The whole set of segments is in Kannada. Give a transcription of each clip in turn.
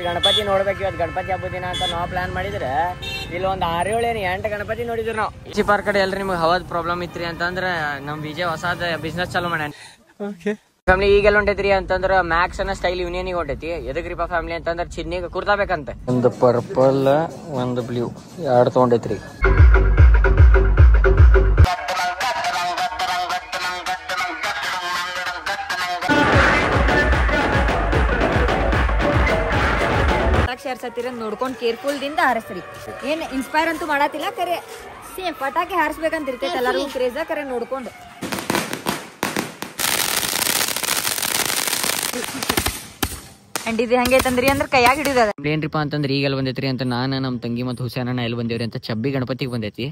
ಗಣಪತಿ ನೋಡ್ಬೇಕು ಇವತ್ತು ಗಣಪತಿ ಹಬ್ಬದ ದಿನ ಅಂತ ನಾವು ಪ್ಲಾನ್ ಮಾಡಿದ್ರೆ ಇಲ್ಲಿ ಒಂದು 6-7-8 ಗಣಪತಿ ನೋಡಿದ್ರು ನಾವು. ಈಚಿ ಪಾರ್ಕ್ ಕಡೆ ಎಲ್ರಿ ನಿಮ್ಗೆ ಹವಾದ ಪ್ರಾಬ್ಲಮ್ ಇತ್ರಿ ಅಂತಂದ್ರೆ ನಮ್ಮ ವಿಜಯ್ ಹೊಸಾದ ಬಿಸ್ನೆಸ್ ಚಾಲೂ ಮಾಡ್ಯಾನ. ಫ್ಯಾಮಿಲಿ ಈಗೆಲ್ಲ ಹೊಂಟೈತ್ರಿ ಅಂತಂದ್ರೆ ಮ್ಯಾಕ್ಸ್ ಅನ್ನ ಸ್ಟೈಲ್ ಯೂನಿಯನ್ಗೆ ಹೊಂಟೈತಿ. ಎದಕ್ರಿಪ್ಪ ಫ್ಯಾಮಿಲಿ ಅಂತಂದ್ರೆ ಚಿನ್ನಿಗೆ ಕುರ್ತಾಬೇಕಂತ. ಒಂದು ಪರ್ಪಲ್ ಒಂದು ಬ್ಲೂ ಎರಡು ತೊಗೊಂಡೈತ್ರಿ. ನೋಡ್ಕೊಂಡು ಕೇರ್ಫುಲ್ ದಿಂದ ಹಾರಿಸ್ರಿ. ಏನ್ ಇನ್ಸ್ಪೈರ್ ಅಂತೂ ಮಾಡತ್ತಿಲ್ಲ, ಕರೆ ಸೇಮ್ ಪಟಾಕಿ ಹಾರಿಸ್ಬೇಕಂತ ಇರ್ತೈತೆ ಎಲ್ಲರಿಗೂ ಕ್ರೇಜ, ಕರೆ ನೋಡ್ಕೊಂಡು. ಅಂಡ್ ಇದು ಹೆಂಗೈತಂದ್ರಿ ಅಂದ್ರೆ ಕೈಯಾಗ ಹಿಡಿದ ಏನ್ರಿಪ್ಪ ಅಂತಂದ್ರೆ ಈಗೆಲ್ಲ ಬಂದೈತ್ರಿ ಅಂತ ನಾನು ನಮ್ಮ ತಂಗಿ ಮತ್ತು ಹುಸೇನಣ್ಣ ಎಲ್ಲಿ ಬಂದೇವ್ರಿ ಅಂತ ಚಬ್ಬಿ ಗಣಪತಿಗೆ ಬಂದೈತಿ.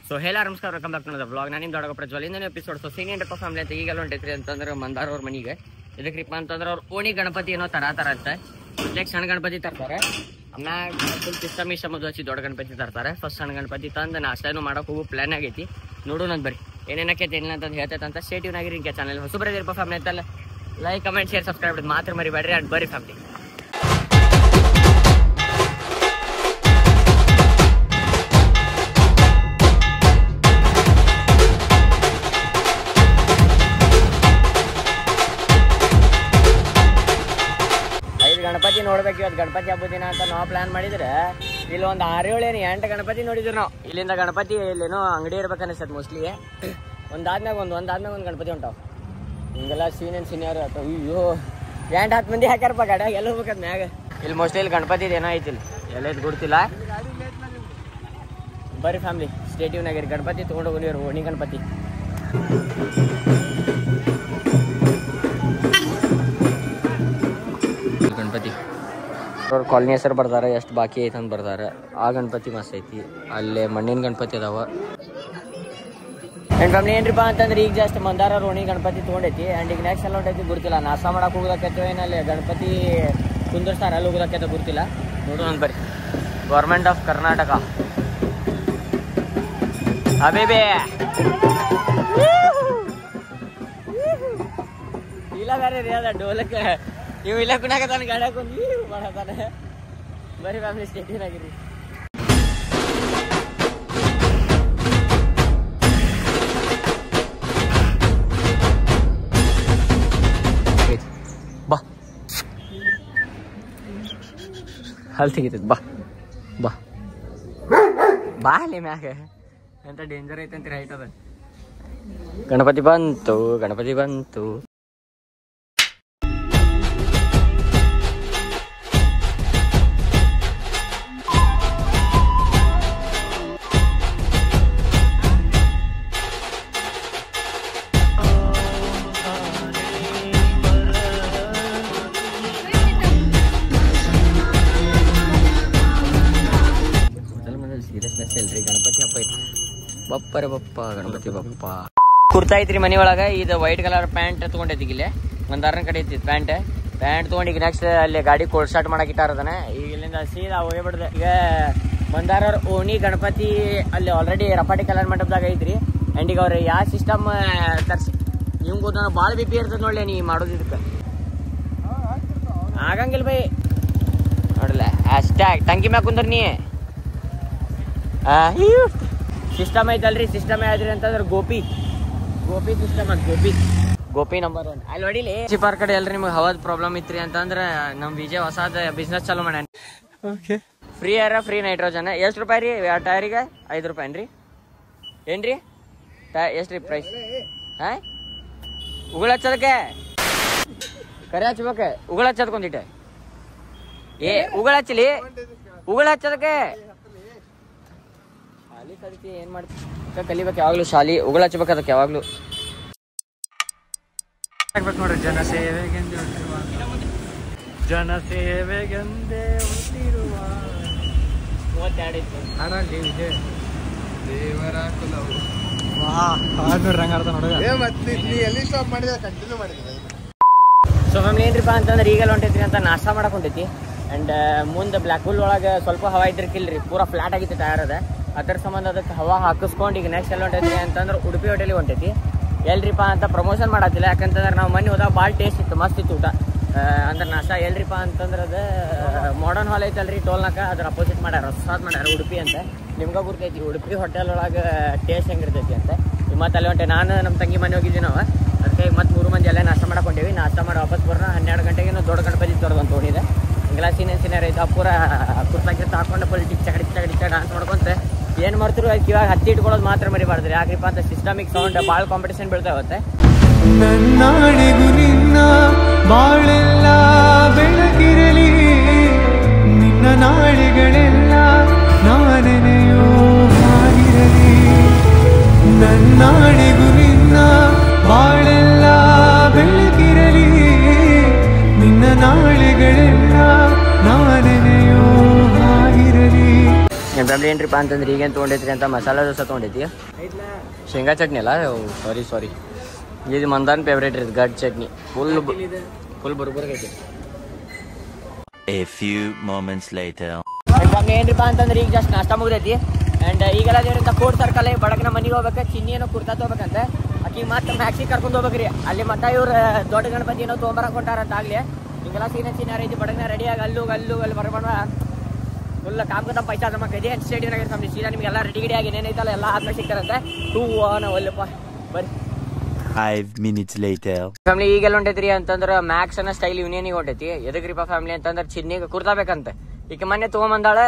ಸೊ ಹೇಳ ನಮಸ್ಕಾರ, welcome back to the vlog. ನಾನು ನಿಮ್ಮ ದೊಡ್ಡ ಪ್ರಜ್ವಲ್. ಇಂದಿನ ಎಪಿಸೋಡ್ ಸೊ ಸೀನಿಯರ್ ಫ್ಯಾಮಿಲಿ ಅಂತ ಈಗೆಲ್ಲ ಹೊಂಟೈತ್ರಿ ಅಂತಂದ್ರೆ ಮಂದಾರ ಅವ್ರ ಮನೆಗೆ. ಇದಕ್ರಿಪ್ಪ ಅಂತಂದ್ರೆ ಅವ್ರ ಓಣಿ ಗಣಪತಿ ಏನೋ ತರ ಅಂತ ಲೈಕ್ ಸಣ್ಣ ಗಣಪತಿ ತರ್ತಾರೆ, ಆಮ್ಯಾಗ ಫುಲ್ ಸಿಸ್ಟಮ್ ಹಚ್ಚಿ ದೊಡ್ಡ ಗಣಪತಿ ತರ್ತಾರೆ. ಫಸ್ಟ್ ಸಣ್ಣ ಗಣಪತಿ ತಂದು ನಾಷ್ಟಾನು ಮಾಡೋಕೆ ಹೋಗೋ ಪ್ಲಾನ್ ಆಗೈತಿ. ನೋಡೋಣ ಬರ್ರಿ ಏನೇನಕ್ಕೈತೆ ಏನಿಲ್ಲ ಅಂತ ಹೇಳ್ತೈತೆ ಅಂತ. ಸ್ಟೇ ಟ್ಯೂನ್ ಆಗಿರಿ. ಚಾನಲ್ ಹೊಸ ಬರೋದಿರಪ್ಪ ಫ್ಯಾಮಿಲಿ ಅಂತಲ್ಲ, ಲೈಕ್ ಕಮೆಂಟ್ ಶೇರ್ ಸಬ್ಸ್ಕ್ರೈಬ್ ಮಾತ್ರ ಮರಿಬೇಡ್ರಿ. ಅಂಡ್ ಬರ್ರಿ ಫ್ಯಾಮಿಲಿ. ಗಣಪತಿ ನೋಡ್ಬೇಕು ಇವತ್ತು ಗಣಪತಿ ಹಬ್ಬದ ದಿನ ಅಂತ ನಾವು ಪ್ಲಾನ್ ಮಾಡಿದ್ರೆ ಇಲ್ಲಿ ಒಂದು 6-7-8 ಗಣಪತಿ ನೋಡಿದ್ರು ನಾವು. ಇಲ್ಲಿಂದ ಗಣಪತಿ ಇಲ್ಲೇನೋ ಅಂಗಡಿ ಇರ್ಬೇಕು ಅನಿಸ್ತದೆ ಮೋಸ್ಟ್ಲಿ. ಒಂದಾದ್ಮ್ಯಾಗ ಒಂದು ಗಣಪತಿ ಹೊಂಟಾವ. ಹಿಂಗೆಲ್ಲ ಸೀನಿಯರ್ ಆಯ್ತು. ಅಯ್ಯೋ 8-10 ಮಂದಿ ಹಾಕ್ಯಾರಪ್ಪ ಗಾಡ್ಯಾಗ. ಎಲ್ಲ ಹೋಗ್ಬೇಕದ್ ಮ್ಯಾಗ. ಇಲ್ಲಿ ಮೋಸ್ಟ್ಲಿ ಇಲ್ಲಿ ಗಣಪತಿ ಏನೋ ಐತಿ, ಇಲ್ಲಿ ಎಲ್ಲ ಇದು ಗುಡ್ತಿಲ್ಲ. ಬರ್ರಿ ಫ್ಯಾಮಿಲಿ ಸ್ಟೇ ಟ್ಯೂನ್ ಆಗಿರಿ. ಗಣಪತಿ ತೊಗೊಂಡು ಹೋಗಿವ್ರು, ಓಣಿ ಗಣಪತಿ. ಗಣಪತಿ ಅವ್ರ ಕಾಲನಿ ಹೆಸರು ಬರ್ತಾರೆ, ಎಷ್ಟು ಬಾಕಿ ಐತೆ ಅಂತ ಬರ್ತಾರೆ. ಆ ಗಣಪತಿ ಮಸ್ತ್ ಐತಿ. ಅಲ್ಲೇ ಮಣ್ಣಿನ ಗಣಪತಿ ಅದಾವ. ಆ್ಯಂಡ್ ಫ್ಯಾಮಿಲಿ ಏನ್ರಿಪ್ಪ ಅಂತಂದ್ರೆ ಈಗ ಜಸ್ಟ್ ಮಂದಾರ ಅವ್ರ ಓಣಿ ಗಣಪತಿ ತೊಗೊಂಡೈತಿ. ಆ್ಯಂಡ್ ಈಗ ನೆಕ್ಸ್ಟ್ ಎಲ್ಲ ಹೊಂಟೈತಿ ಗೊತ್ತಿಲ್ಲ. ನಾಶ ಮಾಡಕ್ಕೆ ಹೋಗೋದಕ್ಕೈತೆ ಏನಲ್ಲಿ ಗಣಪತಿ ಕುಂದರ್ಸ್ತಾರೆ, ಅಲ್ಲಿ ಹೋಗೋದಕ್ಕೈತೆ ಗೊತ್ತಿಲ್ಲ. ನೋಡೋಣ ಬರ್ರಿ. ಗೌರ್ಮೆಂಟ್ ಆಫ್ ಕರ್ನಾಟಕ ಅಬೇಬೇ ಇಲ್ಲ ಬೇರೆ ರೀ ಅದ ಡೋಲಕ್ಕೆ ನೀವು ಇಲ್ಲ ಕುಣಾಕತಾನೆ ಗಾಡಿ ಹಾಕೊಂಡು ಮಾಡತಾನೆ. ಬರೀ ಫ್ಯಾಮಿಲಿ ಸ್ಟೇಷನ್ ಆಗಿರಿ. ಬಾ ಅಲ್ಲಿ ತೆಗಿತೈತಿ. ಬಾ ಬಾ ಬಾ ಅಲ್ಲಿ ಮ್ಯಾಗ ಎಂತ ಡೇಂಜರ್ ಐತೆ ಅಂತೀರಿ. ಹೈಟ್ ಅದ. ಗಣಪತಿ ಬಂತು, ಗಣಪತಿ ಬಂತು. ಗಣಪತಿ ಹಬ್ಬ ಐತಿ. ಬಪ್ಪರೆ ಬಪ್ಪ ಗಣಪತಿ ಬಪ್ಪ. ಕುರ್ತಾ ಐತ್ರಿ ಮನಿ ಒಳಗ. ಇದು ವೈಟ್ ಕಲರ್ ಪ್ಯಾಂಟ್ ತಗೊಂಡೈತಿ. ಇಲ್ಲೇ ಮಂದಾರನ ಕಡೆ ಐತಿ ಪ್ಯಾಂಟ್ ತಗೊಂಡು ಈಗ ನೆಕ್ಸ್ಟ್ ಅಲ್ಲಿ ಗಾಡಿ ಕೋಲ್ಡ್ ಸ್ಟಾರ್ಟ್ ಮಾಡಕ್ ಇಟ್ಟಾರದನ. ಈಗ ಇಲ್ಲಿಂದ ಸೀದಾ ಹೋಗ್ಬಿಡ್ದೆ. ಈಗ ಮಂದಾರ ಅವ್ರ ಓಣಿ ಗಣಪತಿ ಅಲ್ಲಿ ಆಲ್ರೆಡಿ ರಪಾಟಿ ಕಲರ್ ಮಂಟಪದಾಗ ಐತ್ರಿ. ಅಂಡ್ ಈಗ ಅವ್ರ ಯಾವ ಸಿಸ್ಟಮ್ ತರ್ಸಿ ನಿಮ್ಗೆ ಗೊತ್ತ ಭಾಳ BP ಇರ್ತದೆ ನೋಡ್ಲಿ ನೀ ಮಾಡೋದು. ಇದಕ್ಕೆ ಆಗಂಗಿಲ್ಲ ಬೈ ನೋಡಲ್ಲ ಅಷ್ಟೇ. ಟಂಕಿ ಮ್ಯಾಗ ಕುಂದ್ರ ನೀ ಸಿಸ್ಟಮ್ ಐತಲ್ರಿ. ಸಿಸ್ಟಮ್ ಯಾವ್ದ್ರಿ ಅಂತಂದ್ರೆ ಗೋಪಿ ಸಿಸ್ಟಮ್ ಅಂತ. ಗೋಪಿ ನಂಬರ್ 1 ಅಲ್ಲಿ ಹೊಡಿಲಿ. ಈಚಿ ಪಾರ್ಕ್ ಕಡೆ ಎಲ್ರಿ ನಿಮ್ಗೆ ಹವಾದ ಪ್ರಾಬ್ಲಮ್ ಇತ್ರಿ ಅಂತಂದ್ರೆ ನಮ್ಮ ವಿಜಯ್ ಹೊಸಾದ ಬಿಸ್ನೆಸ್ ಚಾಲೂ ಮಾಡ್ಯಾನ. Free air free nitrogen. ಎಷ್ಟು ರೂಪಾಯಿ ರೀ ಟೈರಿಗೆ? 5 ರೂಪಾಯಿ ಏನ್ರಿ? ಏನ್ರಿ ಎಷ್ಟು ರೀ ಪ್ರೈಸ್? ಹಾಂ ಉಗುಳು ಹಚ್ಚೋದಕ್ಕೆ ಕರೆ ಹಚ್ಬೇಕೆ? ಉಗುಳು ಹಚ್ಚೋದಕ್ಕೊಂದಿಟ್ಟೆ ಉಗುಳು ಹಚ್ಚಲಿ. ಉಗುಳು ಹಚ್ಚೋದಕ್ಕೆ ಶಾಲಿ ಕಲಿತಿ ಏನ್ ಮಾಡ್ತೀವಿ ಕಲಿಬೇಕು ಯಾವಾಗ್ಲೂ. ಶಾಲಿ ಉಗುಳು ಹಚ್ಬೇಕು ಅದಕ್ಕೆ ಯಾವಾಗ್ಲೂ. ನೋಡ್ರಿ ಜನಸೇವೆಗೆಂದೇ ಹುಟ್ಟಿರುವ 32 ಇತ್ತು ದೇವರ ಕುಲವು. ರಂಗಾರ್ಥ ನೋಡ. ಸೊ ಸೊ ಫ್ಯಾಮಿಲಿ ಏನ್ರಿಪ್ಪ ಅಂತಂದ್ರೆ ಈಗೆಲ್ಲ ಹೊಂಟೈತಿ ಅಂತ ನಾಷ್ಟ ಮಾಡಕ್ ಹೊಂಟೈತಿ ಆ್ಯಂಡ್ ಮುಂದೆ ಬ್ಲ್ಯಾಕ್ ಹುಲ್ ಒಳಗೆ ಸ್ವಲ್ಪ ಹವಾ ಇದ್ರಕ್ಕಿಲ್ರಿ ಪೂರಾ ಫ್ಲಾಟ್ ಆಗಿತ್ತು ಟಯರ್ ಅದ ಅದರ ಸಂಬಂಧ ಅದಕ್ಕೆ ಹವಾ ಹಾಕಿಸ್ಕೊಂಡು ಈಗ ನೆಕ್ಸ್ಟ್ ಎಲ್ಲ ಹೊಂಟೈತಿ ಅಂತಂದ್ರೆ ಉಡುಪಿ ಹೋಟೆಲಿಗೆ ಹೊಂಟೈತಿ ಎಲ್ರಿಪ್ಪ ಅಂತ ಪ್ರಮೋಷನ್ ಮಾಡತ್ತಿಲ್ಲ ಯಾಕಂತಂದ್ರೆ ನಾವು ಮನೆ ಹೋದಾಗ ಭಾಳ ಟೇಸ್ಟ್ ಇತ್ತು ಮಸ್ತ್ ಇತ್ತು ಊಟ ಅಂದ್ರೆ ನಾಷ್ಟ ಎಲ್ರಿಪ್ಪ ಅಂತಂದ್ರೆ ಅದು ಮಾಡರ್ನ್ ಹಾಲ್ ಐತಲ್ರಿ ಟೋಲ್ನಾಕ ಅದ್ರ ಅಪೋಸಿಟ್ ಮಾಡ್ಯಾರ ಹೊಸಾದ್ ಮಾಡ್ಯಾರ ಉಡುಪಿ ಅಂತ ನಿಮ್ಗೆ ಗುರ್ತೈತಿ ಉಡುಪಿ ಹೋಟೆಲ್ ಒಳಗೆ ಟೇಸ್ಟ್ ಹೆಂಗಿರ್ತೈತಿ ಅಂತ ಮತ್ತೆ ಅಲ್ಲಿ ಹೊಂಟೆ ನಾನು ನಮ್ಮ ತಂಗಿ ಮನೆ ಹೋಗಿದ್ವಿ ನಾವು ಅದಕ್ಕೆ ಮತ್ತೆ 3 ಮಂದಿ ಎಲ್ಲ ನಾಷ್ಟ ಮಾಡಕೊಂಡೇವಿ ನಾಷ್ಟ ಮಾಡಿ ವಾಪಸ್ ಬರೋಣ 12 ಗಂಟೆಗೆ ದೊಡ್ಡ ಗಣಪತಿ ತರೋದು ಅಂತ ಓಡಿದೆ ಹಿಂಗೆಲ್ಲ ಸೀನಿಯರ್ ಐತೆ ಪೂರ ಕುರ್ತಾಕಿರ್ತ ಹಾಕೊಂಡು ಫುಲ್ ಡಿಚ್ಚ ಡಾನ್ಸ್ ಮಾಡ್ಕೊಂತ ಏನು ಮಾಡ್ತಿರು ಅದಕ್ಕೆ ಇವಾಗ ಹತ್ತಿ ಇಟ್ಕೊಳ್ಳೋದು ಮಾತ್ರ ಮರಿಬಾರ್ದ್ರಿ ಯಾಕ್ರಿಪ್ಪ ಅಂತ ಸಿಸ್ಟಮಿಕ್ ಸೌಂಡ್ ಭಾಳ ಕಾಂಪಿಟೇಷನ್ ಬೀಳ್ತಾ ಹೋಗುತ್ತೆ ನನ್ನಾಣೆಗೂ ನಿನ್ನ ಬಾಳೆಲ್ಲ ಬೆಳಗಿರಲಿ ನಿನ್ನ ನಾಳೆಗಳೆಲ್ಲ ನಾನೆನೆಯೋ ಆಗಿರಲಿ ನನ್ನಾಣೆಗೂ ನಿನ್ನ ಬಾಳೆಲ್ಲ ಬೆಳಗಿರಲಿ ನಿನ್ನ ನಾಳೆಗಳೆಲ್ಲ ನಾನೆನೆಯೋ ಆಗಿರಲಿ ನಿಮ್ಮ ಫ್ಯಾಮಿಲಿ ಏನ್ರಿಪ್ಪ ಅಂತಂದ್ರೆ ಈಗೇನು ತೊಗೊಂಡೈತ್ರಿ ಅಂತ ಮಸಾಲೆ ದೋಸೆ ತೊಗೊಂಡೈತಿ ಶೇಂಗಾ ಚಟ್ನಿ ಅಲ್ಲ ಸಾರಿ ಇದು ಮಂದಾನ್ ಫೇವ್ರೇಟ್ ರೀ ಗಡ್ ಚಟ್ನಿ ಫುಲ್ ಬರೋಬರ್ಗೈತಿ A few moments later. ಏನ್ರಿಪ್ಪ ಅಂತಂದ್ರೆ ಈಗ ಜಸ್ಟ್ ನಾಷ್ಟ ಮುಗ್ದೈತಿ ಆ್ಯಂಡ್ ಈಗೆಲ್ಲ ದೇವರಿಂದ ಕೋರ್ಟ್ ಸರ್ಕಲ್ ಬಡಗನ ಮನೆಗೆ ಹೋಗ್ಬೇಕು ಚಿನ್ನಿಯನ್ನು ಕುರ್ತಾ ತಗೋಬೇಕಂತ ಆಕಿಗೆ ಮತ್ತೆ ಮ್ಯಾಕ್ಸಿಗೆ ಕರ್ಕೊಂಡು ಹೋಗ್ಬೇಕ್ರಿ ಅಲ್ಲಿ ಮತ್ತೆ ಇವ್ರು ದೊಡ್ಡ ಗಣಪತಿ ಏನೋ ತೊಗೊಂಬರಕ್ಕೆ ಹೊಂಟಾರಂತ ಆಗಲಿ ಹಿಂಗೆಲ್ಲ ಸೀನಿಯರ್ ಐತಿ ಬಡಗನ ರೆಡಿಯಾಗಿ ಅಲ್ಲಿ ಬರ್ಬಾರ್ದ ಫುಲ್ ಕಾಮ್ಕತ್ತ ಪೈಸಾ ನಮ್ಮ ಕೈದೆ ಸ್ಟೇಡಿಯಂ ಆಗಿರ್ತಾವೆ ಸೀದಾ ನಿಮಗೆಲ್ಲ ರೆಡಿ ಆಗಿ ಏನೇನೈತಲ್ಲ ಎಲ್ಲ ಆದ್ಮೇಲೆ ಸಿಗ್ತಾರಂತೆ ನಾವು ಒಲ್ಲಪ್ಪ ಬರ್ರಿ 5 minutes later. ಫ್ಯಾಮಿಲಿ ಈಗೆಲ್ಲ ಹೊಂಟೈತ್ರಿ ಅಂತಂದ್ರೆ ಮ್ಯಾಕ್ಸ್ ಅನ್ನ ಸ್ಟೈಲ್ ಯೂನಿಯನಿಗೆ ಹೊಂಟೈತಿ ಎದಕ್ರಿಪ್ಪ ಫ್ಯಾಮಿಲಿ ಅಂತಂದ್ರೆ ಚಿನ್ನಿಗೆ ಕುರ್ತಾಬೇಕಂತ ಈಗ ಮೊನ್ನೆ ತೊಗೊಂಬಂದಾಳ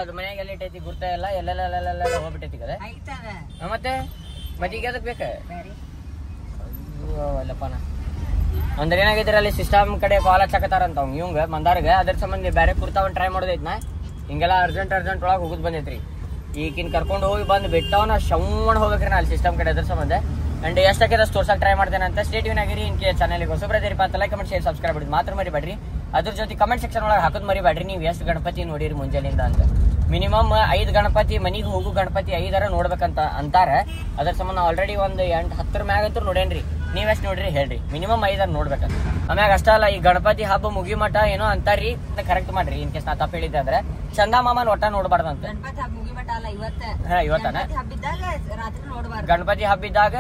ಅದು ಮನೆಯಾಗ ಎಲ್ಲ ಇಟ್ಟೈತಿ ಗುರ್ತಾ ಎಲ್ಲ ಎಲ್ಲೆಲ್ಲ ಹೋಗ್ಬಿಟ್ಟೈತಿ ಕದೆ ಮತ್ತೆ ಈಗ ಅದಕ್ಕೆ ಬೇಕ ಅಲ್ಲಪ್ಪನ ಅಂದ್ರೆ ಏನಾಗೈತ್ರಿ ಅಲ್ಲಿ ಸಿಸ್ಟಮ್ ಕಡೆ ಕಾಲ್ ಹಚ್ಚಕತ್ತಾರಂತ ಅವ್ನು ಇವಂಗ ಮಂದಾರ್ಗ ಅದ್ರ ಸಂಬಂಧ ಬೇರೆ ಕುರ್ತಾ ಒಂದು ಟ್ರೈ ಮಾಡೋದೈತ್ನ ಹಿಂಗೆಲ್ಲ ಅರ್ಜೆಂಟ್ ಒಳಗೆ ಹೋಗುದು ಬಂದೈತ್ರಿ ಈಗಿನ ಕರ್ಕೊಂಡು ಹೋಗಿ ಬಂದು ಬಿಟ್ಟವನ ಶವಣ ಹೋಗ್ಬೇಕ್ರಿ ನಾ ಅಲ್ಲಿ ಸಿಸ್ಟಮ್ ಕಡೆ ಅದ್ರ ಸಂಬಂಧ ಅಂಡ್ ಎಷ್ಟಾಗಿದೆ ಅಷ್ಟು ತೋರ್ಸಕ್ಕೆ ಟ್ರೈ ಮಾಡ್ತೇನೆ ಅಂತ ಸ್ಟೇ ಟ್ಯೂನ್ ಆಗಿರಿ ಇನ್ ಕೇಸ್ ಚಾನಲ್ಗೆ ಹೊಸಬ್ರದಿರಿಪ್ಪ ಅಂತ ಲೈಕ್ ಕಮೆಂಟ್ ಶೇರ್ ಸಬ್ಸ್ಕ್ರೈಬ್ ಮಾಡಿ ಮಾತ್ರ ಮರಿಬೇಡ್ರಿ ಅದ್ರ ಜೊತೆ ಕಮೆಂಟ್ ಸೆಕ್ಷನ್ ಒಳಗೆ ಹಾಕೋದು ಮರಿಬೇಡ್ರಿ ನೀವು ಎಷ್ಟು ಗಣಪತಿ ನೋಡಿರಿ ಮುಂಜಾನೆಯಿಂದ ಅಂತ ಮಿನಿಮಮ್ 5 ಗಣಪತಿ ಮನೆಗೆ ಹೋಗು ಗಣಪತಿ 5 ನೋಡ್ಬೇಕಂತ ಅಂತಾರೆ ಅದ್ರ ಸಂಬಂಧ ಆಲ್ರೆಡಿ ಒಂದು 8-10 ಮ್ಯಾಗ ಅಂತೂ ನೋಡೇನ್ರಿ ನೀವೆಷ್ಟು ನೋಡ್ರಿ ಹೇಳ್ರಿ ಮಿನಿಮಮ್ 5 ನೋಡ್ಬೇಕಂತ ಆಮ್ಯಾಗ ಅಷ್ಟ ಅಲ್ಲ ಈ ಗಣಪತಿ ಹಬ್ಬ ಮುಗಿ ಮಠ ಏನೋ ಅಂತಾರ್ರಿ ಕರೆಕ್ಟ್ ಮಾಡ್ರಿ ಇನ್ ಕೇಸ್ ನಾ ತಪ್ಪು ಹೇಳಿದ್ದೆ ಅಂದ್ರೆ ಚಂದ ಮಾಮನ್ ಒಟ್ಟ ನೋಡ್ಬಾರ್ದಂತ ಇವತ್ತನ ಗಣಪತಿ ಹಬ್ಬಿದ್ದಾಗ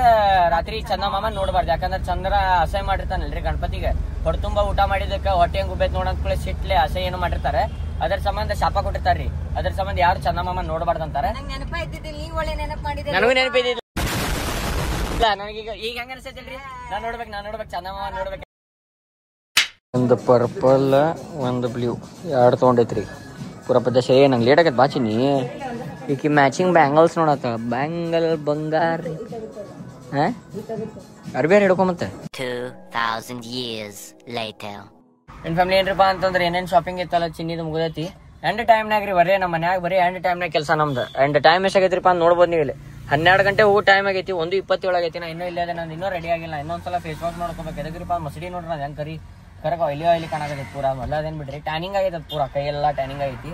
ರಾತ್ರಿ ಚಂದ ಮಾಮನ್ ನೋಡ್ಬಾರ್ದು ಯಾಕಂದ್ರೆ ಚಂದ್ರ ಅಸಹ್ಯ ಮಾಡಿರ್ತಾನಲ್ರಿ ಗಣಪತಿಗೆ ಹೊಟ್ಟೆ ಊಟ ಮಾಡಿದಕ್ಕೆ ಹೊಟ್ಟೆ ಹೆಂಗ್ ಉಬ್ಬೇತ್ ನೋಡಂತ ಸಿಟ್ಲೆ ಅಸಹ್ಯ ಏನೋ ಮಾಡಿರ್ತಾರೆ ಅದ್ರ ಸಂಬಂಧ ಶಾಪ ಕೊಟ್ಟಿರ್ತಾರ್ರಿ ಅದ್ರ ಸಂಬಂಧ ಯಾರು ಚಂದ ಮಾಮನ್ ನೋಡ್ಬಾರ್ದಂತಾರೆ ನನಗೂ ನೆನಪಿದ್ದಿಲ್ಲ ನನಗೀಗ ಈಗ ಹೆಂಗ ಅನ್ಸೈತಿಲ್ರಿ ನಾನ್ ನೋಡ್ಬೇಕು ಚಂದ ಮಾಮನ್ ನೋಡ್ಬೇಕು ಒಂದು ಪರ್ಪಲ್ ಒಂದು ಬ್ಲೂ 2 ತೊಗೊಂಡೈತ್ರಿ ಪೂರ ಪ್ರದೇಶ ನಂಗೆ ಲೇಟ್ ಆಗೈತೆ ಬಾಚಿನಿ ಈಗ ಮ್ಯಾಚಿಂಗ್ ಬ್ಯಾಂಗಲ್ಸ್ ನೋಡತ್ತ ಬ್ಯಾಂಗಲ್ ಬಂಗಾರ ಅರ್ಬಿ ಹಿಡ್ಕೊಂಬತ್ತೆ 2000 years later. ನನ್ನ ಫ್ಯಾಮಿಲಿ ಏನ್ರಿಪ್ಪ ಅಂತಂದ್ರೆ ಏನೇನು ಶಾಪಿಂಗ್ ಇತ್ತಲ್ಲ ಚಿನ್ನಿದು ಮುಗ್ದೈತಿ ಎಂಡ್ ಟೈಮ್ನಾಗ ರೀ ಬರೀ ನಮ್ಮ ಮನ್ಯಾಗ ಬರೀ ಎಂಡ್ ಟೈಮ್ನಾಗ ಕೆಲಸ ನಮ್ದು ಎಂಡ್ ಟೈಮ್ ಎಷ್ಟಾಗೈತ್ರಿಪ್ಪ ಅಂತ ನೋಡ್ಬೋದು ನೀವು ಇಲ್ಲಿ 12 ಗಂಟೆ ಊಟ ಟೈಮ್ ಆಗೈತಿ 1:27 ಆಗೈತಿ ನಾ ಇನ್ನೂ ಇಲ್ಲದೆ ನಾನು ಇನ್ನೂ ರೆಡಿ ಆಗಿಲ್ಲ ಇನ್ನೊಂದ್ಸಲ ಫೇಸ್ ವಾಶ್ ಮಾಡ್ಕೋಬೇಕು ಎದಕ್ರಿಪ್ಪ ಮಸಡಿ ನೋಡ್ರಿ ಅದು ಹೆಂಗೆ ಕರಿ ಕರಕ ಆಯ್ಲಿ ಕಾಣಕೈತಿ ಪೂರ ಮೊದಲ ಅದೇನು ಬಿಡ್ರಿ ಟ್ಯಾನಿಂಗ್ ಆಗೈತೆ ಅದು ಪೂರ ಕೈಯೆಲ್ಲ ಟ್ಯಾನಿಂಗ್ ಆಗೈತಿ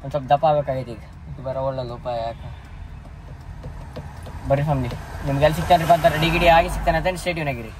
ಒಂದು ಸ್ವಲ್ಪ ದಪ್ಪ ಆಗ್ಬೇಕಾಗೈತಿ ಈಗ ಬರೋಲ್ಲ ಲೋಪ ಯಾಕೆ ಬರ್ರಿ ಫ್ಯಾಮಿಲಿ ನಿಮ್ಗೆಲ್ಲಿ ಸಿಗ್ತಾನ್ರಿಪ್ಪ ಅಂತ ರೆಡಿ ಗಿಡಿ ಆಗಿ ಸಿಗ್ತಾನೆ ಅಂತ ಸ್ಟೇ ಟ್ಯೂನ್ ಆಗಿರಿ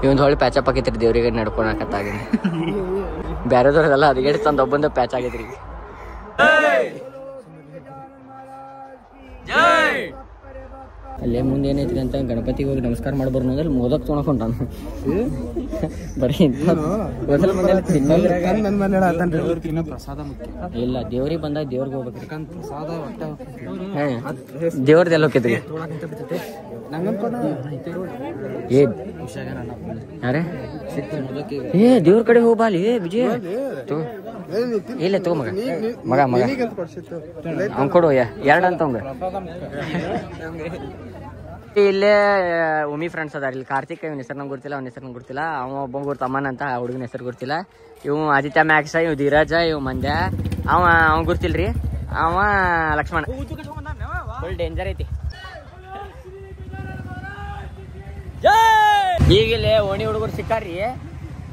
ಇವೊಂದು ಹೊಳ್ಳಿ ಪ್ಯಾಚಪ್ ಆಗೈತ್ರಿ ದೇವ್ರಿಗೆ ನಡ್ಕೊಳಕತ್ತಾಗಿ ಬೇರೆದವ್ರದೆಲ್ಲ ಅದಕ್ಕೆ ತಂದು ಒಬ್ಬಂದ ಪ್ಯಾಚ್ ಆಗೈತ್ರಿ ಅಲ್ಲೇ ಮುಂದೆ ಏನೈತ್ರಿ ಅಂತ ಗಣಪತಿಗೆ ಹೋಗಿ ನಮಸ್ಕಾರ ಮಾಡ್ಬಾರ ನೋದಲ್ಲಿ ಮೋದಕ್ ತೊಗೊಂಡ್ಕೊಂಡಾನ ಬರೀ ಇಲ್ಲ ದೇವ್ರಿಗೆ ಬಂದಾಗ ದೇವ್ರಿಗೆ ಹೋಗ್ಬೇಕ್ರಿ ದೇವ್ರದೆಲ್ಲ ಹೋಗ್ತೈತ್ರಿ ಯಾರೇ ದೇವ್ರ ಕಡೆ ಹೋಗ್ಬಾಲಿ ವಿಜಯ ಇಲ್ಲ ತಗೋ ಮಗ ಅವ್ನ್ ಕೊಡು 2 ಅಂತ ಅವಂಗ ಇಲ್ಲೇ ಉಮಿ ಫ್ರೆಂಡ್ಸ್ ಅದಾರ ಇಲ್ಲಿ. ಕಾರ್ತಿಕ್ ಇವನ ಹೆಸರು ನಂಗೆ ಗೊತ್ತಿಲ್ಲ, ಅವನ ಹೆಸರು ನಂಗೆ ಗೊತ್ತಿಲ್ಲ. ಅವ ಒಬ್ಬ ಗುರ್ತ ಅಮ್ಮನ್ ಅಂತ ಹುಡುಗನ ಹೆಸರು ಗೊತ್ತಿಲ್ಲ. ಇವು ಆದಿತ್ಯ ಮ್ಯಾಕ್ಸ, ಇವ್ ಧೀರಜ, ಇವ್ ಮಂದ್ಯ. ಅವ ಗೊತ್ತಿಲ್ರಿ, ಅವ ಲಕ್ಷ್ಮಣ. ಫುಲ್ ಡೇಂಜರ್ ಐತಿ. ಈಗಿಲ್ಲೇ ಓಣಿ ಹುಡುಗರು ಸಿಕ್ಕಾರ್ರಿ.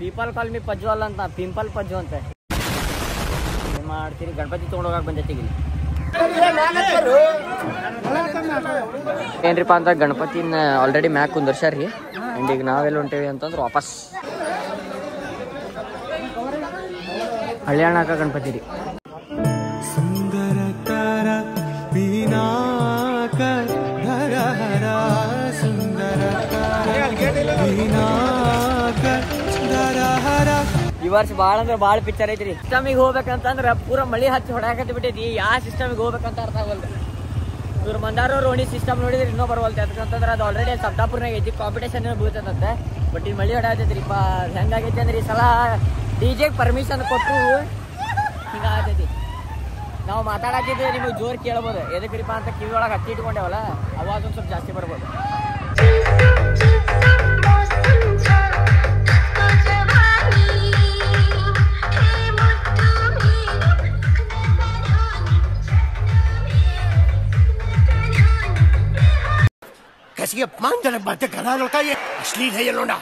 ಪೀಪಲ್ ಕಾಲ್ ಮಿ ಪಜ್ವಾಲ್ ಅಂತ, ಪಿಂಪಲ್ ಪಜ್ಜು ಅಂತ ಮಾಡ್ತೀರಿ. ಗಣಪತಿ ತೊಗೊಂಡೋಗಕ್ ಬಂದೈತಿ ಇಲ್ಲಿ. ಏನ್ರಿಪ್ಪ ಅಂತ ಗಣಪತಿನ ಆಲ್ರೆಡಿ ಮ್ಯಾಕ್ ಕುಂದರ್ಸ್ಯಾರ್ರಿ. ಅಂಡ್ ಈಗ ನಾವೆಲ್ಲ ಹೊಂಟೇವಿ ಅಂತಂದ್ರೆ ವಾಪಸ್ ಹಳ್ಯಾಣಾಕ ಗಣಪತಿ ರೀ. ಸುಂದರ ತರ ವಿನಾಕ ಹರ ಹರ ಸುಂದರ ವಿನಾಕ ಹರ ಹರ. ಈ ವರ್ಷ ಭಾಳ ಅಂದ್ರೆ ಭಾಳ ಪಿಕ್ಚರ್ ಐತ್ರಿ. ಸಿಸ್ಟಮಿಗೆ ಹೋಗ್ಬೇಕಂತಂದ್ರೆ ಪೂರ ಮಳಿ ಹಚ್ಚಿ ಹೊಡ್ಯಾಕತ್ತಿ ಬಿಟ್ಟೈತಿ. ಯಾವ ಸಿಸ್ಟಮಿಗೆ ಹೋಗ್ಬೇಕಂತ ಅರ್ಥ ಆಗಲ್ರಿ. ಇವ್ರು ಮಂದಾರವ್ರು ಓಣಿ ಸಿಸ್ಟಮ್ ನೋಡಿದ್ರೆ ಇನ್ನೂ ಬರವಲ್ತೆ. ಅದಕ್ಕಂತಂದ್ರೆ ಅದು ಆಲ್ರೆಡಿ ಸಪ್ತಾಪುರ್ನಾಗ ಐತಿ, ಕಾಂಪಿಟೇಷನ್ ಬೀಳ್ತದಂತೆ. ಬಟ್ ಈ ಮಳಿ ಹೊಡ್ಯಾಕತ್ತೈತ್ರಿಪ್ಪ. ಹೆಂಗಾಗೈತಿ ಅಂದ್ರೆ ಈ ಸಲ ಡಿಜೆಗೆ ಪರ್ಮಿಷನ್ ಕೊಟ್ಟು ಹಿಂಗಾಗತೈತಿ. ನಾವು ಮಾತಾಡತ್ತಿದ್ರೆ ನಿಮಗೆ ಜೋರು ಕೇಳ್ಬೋದು. ಎದಕ್ರಿಪ್ಪ ಅಂತ ಕಿವಿ ಒಳಗೆ ಹತ್ತಿ ಇಟ್ಕೊಂಡೇವಲ್ಲ, ಅವಾಗ ಒಂದು ಸ್ವಲ್ಪ ಜಾಸ್ತಿ ಬರ್ಬೋದು. कैसी अपमानजनक बातें कर रहा है लड़का, ये अश्लील है ये लोंडा।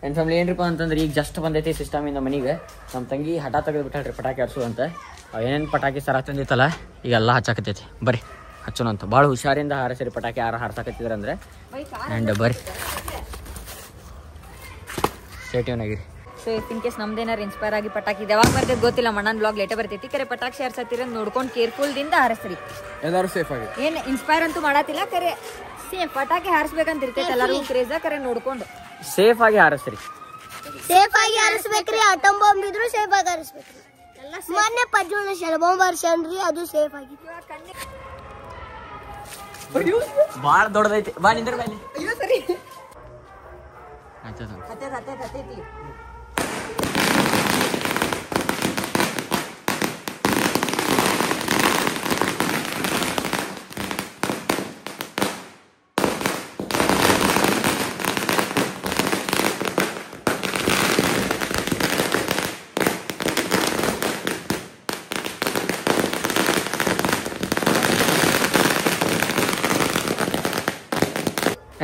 ನನ್ನ ಫ್ಯಾಮಿಲಿ ಏನ್ರಿಪ್ಪ ಅಂತಂದ್ರೆ ಈಗ ಜಸ್ಟ್ ಬಂದೈತಿ ಸಿಸ್ಟಮಿಂದ ಮನೆಗೆ. ನಮ್ಮ ತಂಗಿ ಹಠ ತೆಗೆದು ಬಿಟ್ಟಾಳ್ರಿ ಪಟಾಕಿ ಹಚ್ಚುವಂತ. ಏನೇನು ಪಟಾಕಿ ಸರ ತಂದಿತ್ತಲ್ಲ ಈಗೆಲ್ಲ ಹಚ್ಚಾಕತ್ತೈತಿ. ಬರ್ರಿ ಹಚ್ಚೋಣ ಅಂತ. ಭಾಳ ಹುಷಾರಿಂದ ಹಾರಿಸಿರಿ ಪಟಾಕಿ ಯಾರು ಹಾರ್ಸಾಕತ್ತಿದ್ರಂದ್ರೆ. ಆ್ಯಂಡ್ ಬರ್ರಿ ಸೇಟಿವನಾಗಿರಿ. ಸೊ ಇನ್ ಕೇಸ್ ನಮ್ದೇನಾರು ಇನ್ಸ್ಪೈರ್ ಆಗಿ ಪಟಾಕಿ ಯಾವಾಗ ಬರ್ತೈತೆ ಗೊತ್ತಿಲ್ಲ, ಮಣ್ಣನ್ ಬ್ಲಾಗ್ ಲೇಟೇ ಬರ್ತೈತಿ. ಕರೆ ಪಟಾಕಿ ಹಾರ್ಸತ್ತಿರ ನೋಡ್ಕೊಂಡು ಕೇರ್ಫುಲ್ ದಿಂದ ಹಾರಿಸ್ರಿ. ಎಲ್ಲರೂ ಸೇಫ್ ಆಗಿ. ಏನ್ ಇನ್ಸ್ಪೈರ್ ಅಂತೂ ಮಾಡತ್ತಿಲ್ಲ, ಕರೆ ಸೇಫ್ ಪಟಾಕಿ ಹಾರಿಸ್ಬೇಕಂತ ಇರ್ತೈತೆ ಎಲ್ಲರಿಗೂ ಕ್ರೇಜ. ಕರೆ ನೋಡ್ಕೊಂಡು ಸೇಫ್ ಆಗಿ ಹಾರಿಸ್ರಿ. ಸೇಫ್ ಆಗಿ ಹಾರಿಸ್ಬೇಕ್ರಿ. ಆಟಮ್ ಬಾಂಬ್ ಇದ್ರು ಸೇಫ್ ಆಗಿ ಹಾರಿಸ್ಬೇಕ್ರಿ. ಮೊನ್ನೆ ಪಜ್ಜುನ ಶೆಲ್ ಬಾಂಬ್ ಹಾರಿಸ್ಯಾನ್ರಿ, ಅದು ಸೇಫ್ ಆಗಿ. ಭಾಳ ದೊಡ್ಡದೈತಿ. ಬಾ ನಿಂದ್ರ ಮೇಲೆ ಸರಿ ಆಯ್ತದ. ಹತ್ತೈತಿ.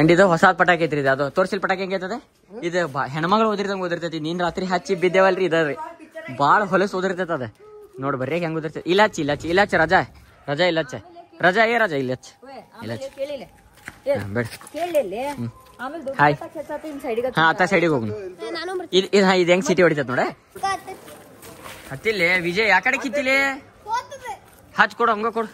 ಅಂಡ್ ಇದು ಹೊಸ ಪಟಾಕಿ ಐತ್ರಿ. ಅದು ತೋರ್ಸಿಲ್ ಪಟಾಕಿ ಹೆಂಗೈತದೆ ಇದು ಹೆಣ್ಮಗಳು ಓದಿರ್ದಂಗೆ ಓದಿರ್ತೈತಿ. ನೀನ್ ರಾತ್ರಿ ಹಚ್ಚಿ ಬಿದ್ದೇವಲ್ರಿ ಇದಲ್ರಿ ಭಾಳ ಹೊಲಸು ಓದಿರ್ತೈತೆ ಅದ. ನೋಡಿ ಬರ್ರಿ ಹೆಂಗ್ ಓದಿರ್ತೈತಿ. ಇಲಾಚಿ ರಜಾ ಇಲಾಚ ರಜಾ ಇಲಾಚ ಬೇಡ. ಹಾಯ್ ಹಾ ಅತ್ತ ಸೈಡಿಗೆ ಹೋಗುನು. ಇದು ಹೆಂಗ್ ಸಿಟಿ ಹೊಡಿತೈತಿ ನೋಡ. ಹತ್ತಿಲ್ಲಿ ವಿಜಯ್ ಯಾ ಕಡೆ ಕಿತ್ತಿಲಿ ಹಚ್ ಕೊಡು, ಹಂಗ ಕೊಡು.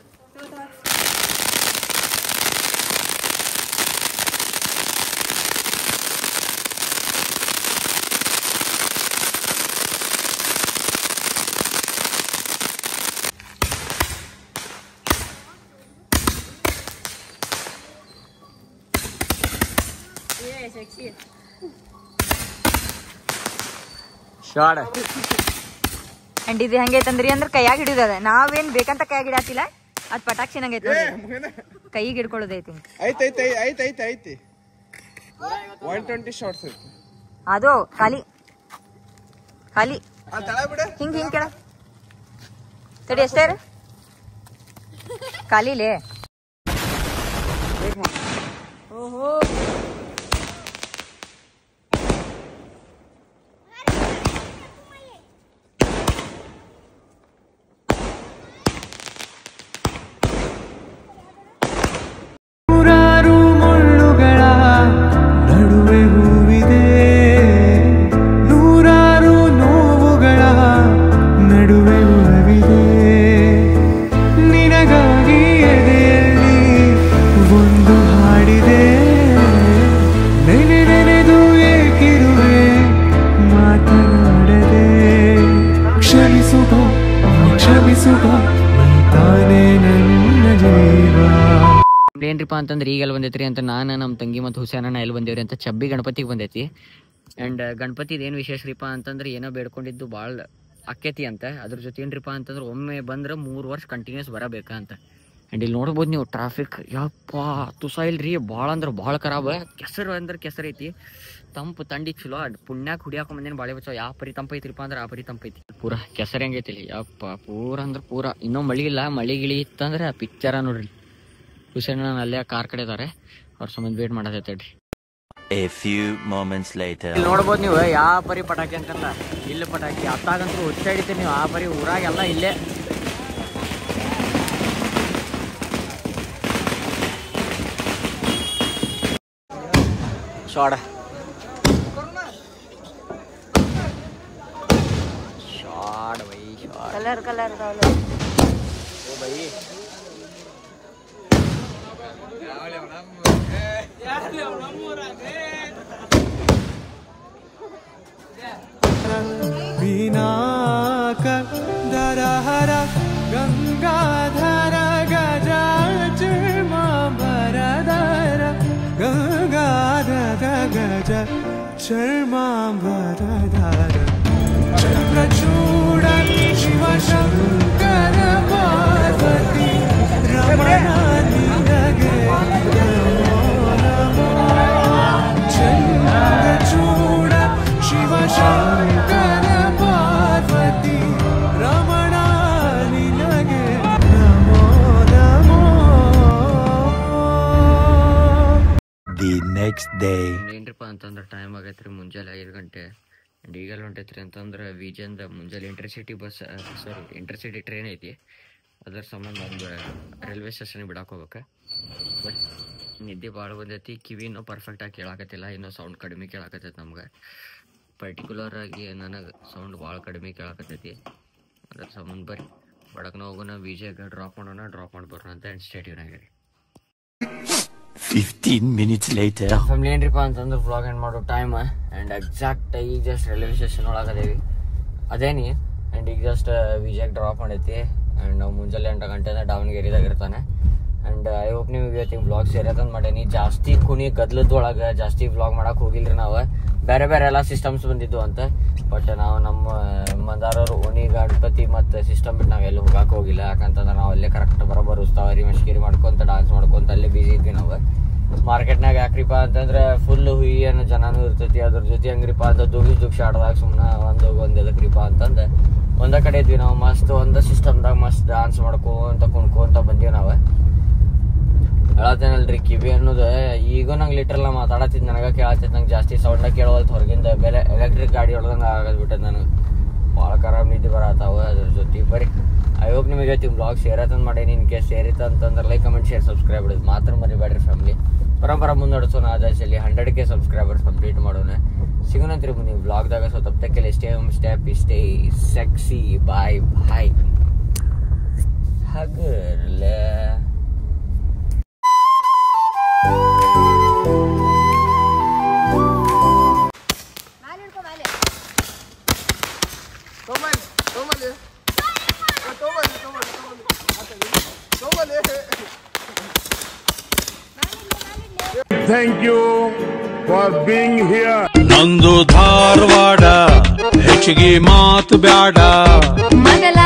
ಶಾರ್ಟ್ ಅಂಡ್ ಇದು ಹೆಂಗೈತಂದ್ರಿ ಅಂದ್ರೆ ಕೈಯಾಗ ಹಿಡಿಯೋದ. ನಾವೇನ್ ಬೇಕಂತ ಕೈಯಾಗ ಹಿಡಾತಿಲ್ಲ, ಅದ್ ಪಟಾಕ್ಷಿ ನಂಗೈತಿ ಕೈಗೆ ಹಿಡ್ಕೊಳ್ಳೋದೈತಿ. ಐತಿ 120 ಶಾರ್ಟ್ಸ್ ಐತಿ. ಅದು ಖಾಲಿ ಹಿಂಗ್ ಕೆಳ ತಡಿ ಅಷ್ಟೇ ಖಾಲಿಲೇ. ಓಹೋ ಏನ್ರಿಪ್ಪ ಅಂತಂದ್ರೆ ಈಗೆಲ್ಲ ಬಂದೈತ್ರಿ ಅಂತ ನಾನು ನಮ್ಮ ತಂಗಿ ಮತ್ತು ಹುಸೇನಣ್ಣ ಎಲ್ಲಿ ಬಂದೇವ್ರಿ ಅಂತ ಚಬ್ಬಿ ಗಣಪತಿಗೆ ಬಂದೈತಿ. ಆ್ಯಂಡ್ ಗಣಪತಿದು ಏನು ವಿಶೇಷರಿಪ್ಪ ಅಂತಂದ್ರೆ ಏನೋ ಬೇಡ್ಕೊಂಡಿದ್ದು ಭಾಳ ಅಕ್ಕೈತಿ ಅಂತ. ಅದ್ರ ಜೊತೆ ಏನ್ರಿಪ್ಪ ಅಂತಂದ್ರೆ ಒಮ್ಮೆ ಬಂದ್ರೆ 3 ವರ್ಷ ಕಂಟಿನ್ಯೂಸ್ ಬರಬೇಕ ಅಂತ. ಆ್ಯಂಡ್ ಇಲ್ಲಿ ನೋಡ್ಬೋದು ನೀವು ಟ್ರಾಫಿಕ್ ಯಪ್ಪ ತುಸ ಇಲ್ರಿ ಭಾಳ ಅಂದ್ರೆ ಭಾಳ ಖರಾಬ. ಕೆಸರು ಅಂದ್ರೆ ಕೆಸರು ಐತಿ, ತಂಪು ತಂಡಿ ಚಲೋ. ಪುಣ್ಯಾಕ ಹುಡಿಯಾಕ ಮಂದಿನ ಬಾಳೆ ಬಚ್ಚ ಯಾವ ಪರಿ ತಂಪ ಐತ್ರಿಪ್ಪ ಅಂದ್ರೆ ಆ ಪರಿ ತಂಪೈತಿ. ಪೂರ ಕೆಸರು ಹೆಂಗೈತಿ ಯಪ್ಪ ಪೂರ ಅಂದ್ರೆ ಪೂರ. ಇನ್ನೂ ಮಳಿ ಇಲ್ಲ, ಮಳಿ ಗಿಳಿ ಇತ್ತಂದ್ರೆ ಪಿಕ್ಚರ ನೋಡ್ರಿ. ಹುಸೇನ ಅಲ್ಲೇ ಕಾರ್ ಕಡೆ ಇದಾರೆ, ಅವ್ರ ಸಂಬಂಧ ವೇಟ್ ಮಾಡತೈತ್ರಿ. A few moments later. ಇಲ್ಲಿ ನೋಡ್ಬೋದು ನೀವು ಯಾವ ಪರಿ ಪಟಾಕಿ ಅಂತಂದ. ಇಲ್ಲಿ ಪಟಾಕಿ ಅತ್ತಾಗಂತೂ ಹುಚ್ಚಾಡಿತೀರಿ ನೀವು. ಆ ಪರಿ ಊರಾಗೆಲ್ಲ ಇಲ್ಲೇ ಶಾರ್ಟ್ ಬೈ ಶಾರ್ಟ್ ಕಲರ್ ಓ ಬೈ पिनाकर दरहर गंगाधर गजाचर्मांबरधर गंगाधर गज चर्मांबरधर चंद्रचूड़ शिव शंकर पार्वती रमण निनगे नमो नमो चंद्रचूड़ शिव शंकर पार्वती रमण निनगे Namo Namo. The next next day. ಏನ್ರಿಪ್ಪ ಅಂತಂದ್ರೆ ಟೈಮ್ ಆಗೈತ್ರಿ ಮುಂಜಾನೆ 5 ಗಂಟೆ. ಆ್ಯಂಡ್ ಈಗೆಲ್ಲ ಹೊಂಟೈತ್ರಿ ಅಂತಂದ್ರೆ ವಿಜಯಿಂದ ಮುಂಜಾನೆ ಇಂಟರ್ಸಿಟಿ ಟ್ರೈನ್ ಐತಿ. ಅದ್ರ ಸಂಬಂಧ ಒಂದು ರೈಲ್ವೆ ಸ್ಟೇಷನ್ ಬಿಡಕ್ಕೆ ಹೋಗ್ಬೇಕು. ಬಟ್ ನಿದ್ದೆ ಭಾಳ ಬಂದೈತಿ, ಕಿವಿನೂ ಪರ್ಫೆಕ್ಟಾಗಿ ಕೇಳಾಕತ್ತಿಲ್ಲ, ಇನ್ನೂ ಸೌಂಡ್ ಕಡಿಮೆ ಕೇಳಾಕತ್ತೈತಿ. ನಮ್ಗೆ ಪರ್ಟಿಕ್ಯುಲರ್ ಆಗಿ ನನಗೆ ಸೌಂಡ್ ಭಾಳ ಕಡಿಮೆ ಕೇಳಾಕತ್ತೈತಿ. ಅದ್ರ ಸಂಬಂಧ ಬರ್ರಿ ಬಡಕ್ನ ಹೋಗೋಣ, ವಿಜಯಗೆ ಡ್ರಾಪ್ ಮಾಡೋಣ, ಡ್ರಾಪ್ ಮಾಡಿ ಬರೋಣ ಅಂತ ಸ್ಟೇಟ್ಯೂನ್ ಆಗಿರಿ. 15 minutes later. ಫ್ಯಾಮಿಲಿ ಏನ್ರಿಪ್ಪ ಅಂತಂದ್ರೆ ವ್ಲಾಗ್ ಎಂಡ್ ಮಾಡೋ ಟೈಮ್. ಆ್ಯಂಡ್ ಎಕ್ಸಾಕ್ಟ್ ಈಗ ಜಸ್ಟ್ ರೈಲ್ವೆ ಸ್ಟೇಷನ್ ಒಳಗದೇವಿ ಅದೇನಿ. ಆ್ಯಂಡ್ ಈಗ ಜಸ್ಟ್ ವಿಜಯಕ್ಕೆ ಡ್ರಾಪ್ ಮಾಡೈತಿ. ಆ್ಯಂಡ್ ನಾವು ಮುಂಜಾನೆ 8 ಗಂಟೆಯಿಂದ ದಾವಣಗೆರೆದಾಗ ಇರ್ತಾನೆ. ಆ್ಯಂಡ್ ಐ ಹೋಪ್ ನೀವು ಇವತ್ತಿಗೆ ವ್ಲಾಗ್ ಸೇರತ್ತಂದು ಮಾಡೀನಿ. ಜಾಸ್ತಿ ಗದ್ಲದೊಳಗೆ ಜಾಸ್ತಿ ವ್ಲಾಗ್ ಮಾಡಕ್ಕೆ ಹೋಗಿಲ್ರಿ. ನಾವು ಬೇರೆ ಎಲ್ಲ ಸಿಸ್ಟಮ್ಸ್ ಬಂದಿದ್ದು ಅಂತ. ಬಟ್ ನಾವು ನಮ್ಮ ಮಂದಾರವ್ರು ಓಣಿ ಗಣಪತಿ ಮತ್ತು ಸಿಸ್ಟಮ್ ಬಿಟ್ಟು ನಾವೆಲ್ಲೂ ಹೋಗಕ್ಕೆ ಹೋಗಿಲ್ಲ. ಯಾಕಂತಂದ್ರೆ ನಾವು ಅಲ್ಲೇ ಕರೆಕ್ಟ್ ಬರೋಬ್ಬರ ಉಸ್ತಾವರಿ ಮಶ್ಕೇರಿ ಮಾಡ್ಕೊತ ಡಾನ್ಸ್ ಮಾಡ್ಕೊತ ಅಲ್ಲೇ ಬಿಸಿ ಇದ್ವಿ. ನಾವು ಮಾರ್ಕೆಟ್ನಾಗ ಯಾಕ್ರಿಪ್ಪ ಅಂತಂದ್ರೆ ಫುಲ್ ಹುಯ್ಯನ ಜನನೂ ಇರ್ತೈತಿ. ಅದ್ರ ಜೊತೆ ಹಂಗ್ರಿಪ್ಪ ಅಂತ ದುಗ್ಸ್ ಆಡ್ದಾಗ ಸುಮ್ಮನೆ ಒಂದು ಎದಕ್ರಿಪ್ಪ ಅಂತಂದು ಒಂದೇ ಕಡೆ ಇದ್ವಿ ನಾವು. ಮಸ್ತ್ ಒಂದು ಸಿಸ್ಟಮ್ದಾಗ ಮಸ್ತ್ ಡಾನ್ಸ್ ಕುಣ್ಕೊಂತ ಬಂದೀವಿ ನಾವು. ಹೇಳತ್ತೇನಲ್ರಿ, ಕಿವಿ ಅನ್ನೋದು ಈಗ ನಂಗೆ ಲಿಟ್ರಲ್ಲ ಮಾತಾಡತ್ತಿದ್ದು ನನಗೆ ಕೇಳತ್ತೈತೆ. ನಂಗೆ ಜಾಸ್ತಿ ಸೌಂಡಾಗ ಕೇಳೋಲ್ತು ಹೊರಗಿಂದ. ಬೆಲೆ ಎಲೆಕ್ಟ್ರಿಕ್ ಗಾಡಿ ಹೊಡೆದಂಗೆ ಆಗದ್ಬಿಟ್ಟದ ನನಗೆ. ಭಾಳ ಖರಾಬ್ ನಿದ್ದೆ ಬರತ್ತಾವ. ಅದ್ರ ಜೊತೆ ಬರೀ ಐ ಹೋಪ್ ನಿಮಗೆ ಇವತ್ತು ಬ್ಲಾಗ್ ಸೇರತ್ತಂದು ಮಾಡೀನಿ. ಇನ್ ಕೇಸ್ ಸೇರಿತ್ತು ಅಂತಂದ್ರೆ ಲೈಕ್, ಕಮೆಂಟ್, ಶೇರ್, ಸಬ್ಸ್ಕ್ರೈಬ್ ಮಾಡೋದು ಮಾತ್ರ ಮರಿಬೇಡ್ರಿ ಫ್ಯಾಮಿಲಿ. ಪರಂಪರ ಮುಂದಡಿಸೋಣ. ಆದರ್ಶಲ್ಲಿ 100K ಸಬ್ಸ್ಕ್ರೈಬರ್ಸ್ ಕಂಪ್ಲೀಟ್ ಮಾಡೋಣ. ಸಿಗೋಣಂತ್ರಿ ಮುಂದಿನ ಬ್ಲಾಗ್ದಾಗ. ಸೊ ತಪ್ಪಕ್ಕೆಲ್ಲ ಸ್ಟೇ ಸೆಕ್ಸಿ. ಬಾಯ್ ಹಗರ್ಲ. Thank you for being here. ನಂದು ಧಾರವಾಡ ಹೆಚ್ಚಿಗೆ ಮಾತು ಬ್ಯಾಡ. ಮೊದಲ